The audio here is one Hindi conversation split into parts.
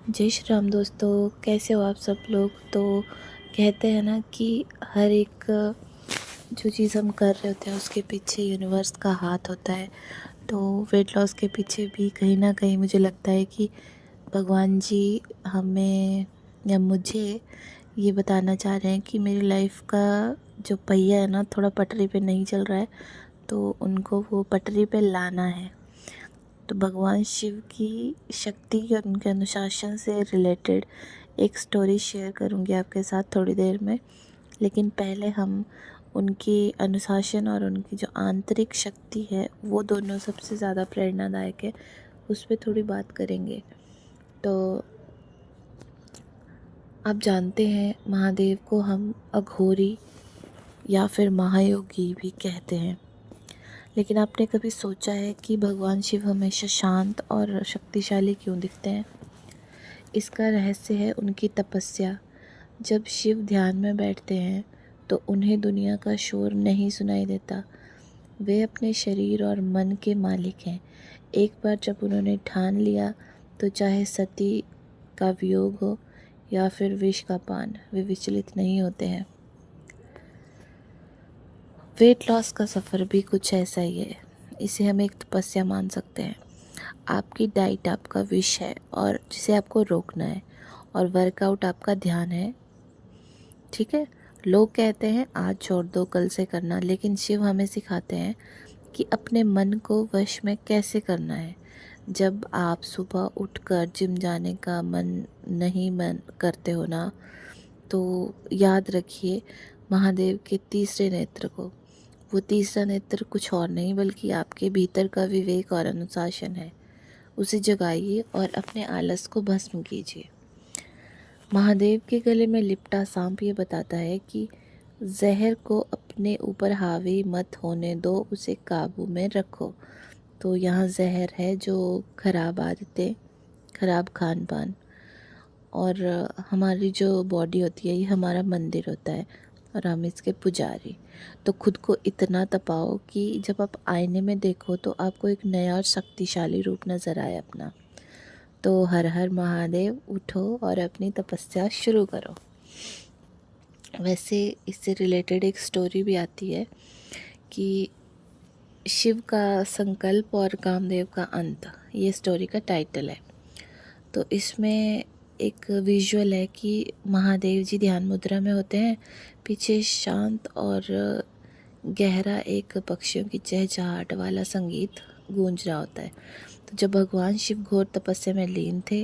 जय श्री राम दोस्तों, कैसे हो आप सब लोग। तो कहते हैं ना कि हर एक जो चीज़ हम कर रहे होते हैं उसके पीछे यूनिवर्स का हाथ होता है। तो वेट लॉस के पीछे भी कहीं ना कहीं मुझे लगता है कि भगवान जी हमें या मुझे ये बताना चाह रहे हैं कि मेरी लाइफ का जो पहिया है ना थोड़ा पटरी पे नहीं चल रहा है, तो उनको वो पटरी पे लाना है। तो भगवान शिव की शक्ति और उनके अनुशासन से रिलेटेड एक स्टोरी शेयर करूंगी आपके साथ थोड़ी देर में। लेकिन पहले हम उनकी अनुशासन और उनकी जो आंतरिक शक्ति है वो दोनों सबसे ज़्यादा प्रेरणादायक है, उस पर थोड़ी बात करेंगे। तो आप जानते हैं महादेव को हम अघोरी या फिर महायोगी भी कहते हैं। लेकिन आपने कभी सोचा है कि भगवान शिव हमेशा शांत और शक्तिशाली क्यों दिखते हैं? इसका रहस्य है उनकी तपस्या। जब शिव ध्यान में बैठते हैं तो उन्हें दुनिया का शोर नहीं सुनाई देता। वे अपने शरीर और मन के मालिक हैं। एक बार जब उन्होंने ठान लिया तो चाहे सती का वियोग हो या फिर विष का पान, वे विचलित नहीं होते हैं। वेट लॉस का सफ़र भी कुछ ऐसा ही है। इसे हम एक तपस्या मान सकते हैं। आपकी डाइट आपका विष है और जिसे आपको रोकना है, और वर्कआउट आपका ध्यान है। ठीक है, लोग कहते हैं आज छोड़ दो कल से करना, लेकिन शिव हमें सिखाते हैं कि अपने मन को वश में कैसे करना है। जब आप सुबह उठकर जिम जाने का मन करते हो ना, तो याद रखिए महादेव के तीसरे नेत्र को। वो तीसरा नेत्र कुछ और नहीं बल्कि आपके भीतर का विवेक और अनुशासन है। उसे जगाइए और अपने आलस को भस्म कीजिए। महादेव के गले में लिपटा सांप ये बताता है कि जहर को अपने ऊपर हावी मत होने दो, उसे काबू में रखो। तो यहाँ जहर है जो खराब आदतें, खराब खान पान, और हमारी जो बॉडी होती है ये हमारा मंदिर होता है और हम इसके पुजारी। तो खुद को इतना तपाओ कि जब आप आईने में देखो तो आपको एक नया और शक्तिशाली रूप नज़र आए अपना। तो हर हर महादेव, उठो और अपनी तपस्या शुरू करो। वैसे इससे रिलेटेड एक स्टोरी भी आती है कि शिव का संकल्प और कामदेव का अंत, ये स्टोरी का टाइटल है। तो इसमें एक विजुअल है कि महादेव जी ध्यान मुद्रा में होते हैं। पीछे शांत और गहरा एक पक्षियों की चहचहाहट वाला संगीत गूंज रहा होता है। तो जब भगवान शिव घोर तपस्या में लीन थे,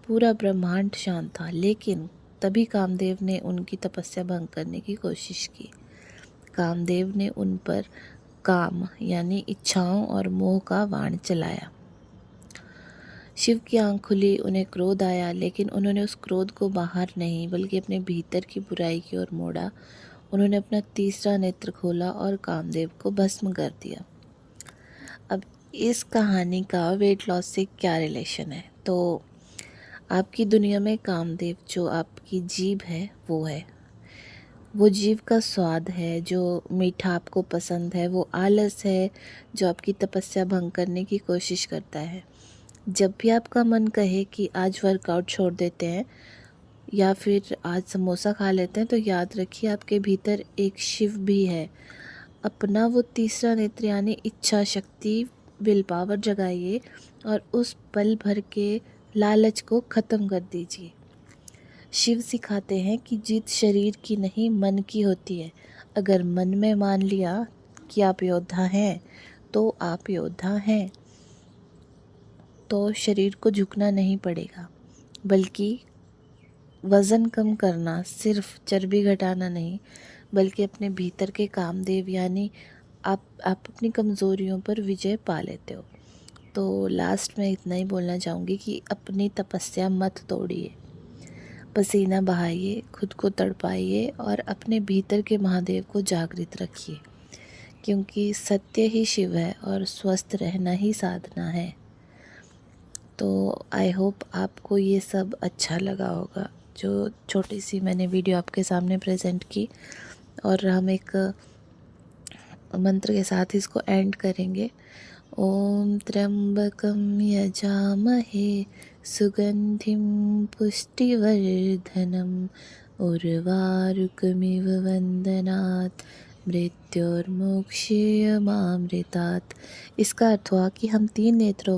पूरा ब्रह्मांड शांत था। लेकिन तभी कामदेव ने उनकी तपस्या भंग करने की कोशिश की। कामदेव ने उन पर काम यानी इच्छाओं और मोह का बाण चलाया। शिव की आंख खुली, उन्हें क्रोध आया, लेकिन उन्होंने उस क्रोध को बाहर नहीं बल्कि अपने भीतर की बुराई की ओर मोड़ा। उन्होंने अपना तीसरा नेत्र खोला और कामदेव को भस्म कर दिया। अब इस कहानी का वेट लॉस से क्या रिलेशन है? तो आपकी दुनिया में कामदेव जो आपकी जीभ है वो है। वो जीव का स्वाद है जो मीठा आपको पसंद है। वो आलस है जो आपकी तपस्या भंग करने की कोशिश करता है। जब भी आपका मन कहे कि आज वर्कआउट छोड़ देते हैं या फिर आज समोसा खा लेते हैं, तो याद रखिए आपके भीतर एक शिव भी है। अपना वो तीसरा नेत्र यानी इच्छा शक्ति, विल पावर जगाइए और उस पल भर के लालच को ख़त्म कर दीजिए। शिव सिखाते हैं कि जीत शरीर की नहीं मन की होती है। अगर मन में मान लिया कि आप योद्धा हैं तो आप योद्धा हैं। तो शरीर को झुकना नहीं पड़ेगा, बल्कि वज़न कम करना, सिर्फ चर्बी घटाना नहीं, बल्कि अपने भीतर के कामदेव यानी आप अपनी कमज़ोरियों पर विजय पा लेते हो। तो लास्ट में इतना ही बोलना चाहूँगी कि अपनी तपस्या मत तोड़िए। पसीना बहाइए, खुद को तड़पाइए और अपने भीतर के महादेव को जागृत रखिए, क्योंकि सत्य ही शिव है और स्वस्थ रहना ही साधना है। तो आई होप आपको ये सब अच्छा लगा होगा, जो छोटी सी मैंने वीडियो आपके सामने प्रेजेंट की। और हम एक मंत्र के साथ इसको एंड करेंगे। ओम त्र्यंबकं यजामहे सुगंधिं पुष्टिवर्धनम् उर्वारुकमिव वंदनात् मृत्योर्मुक्षीयमामृतात्। इसका अर्थ हुआ कि हम 3 नेत्रों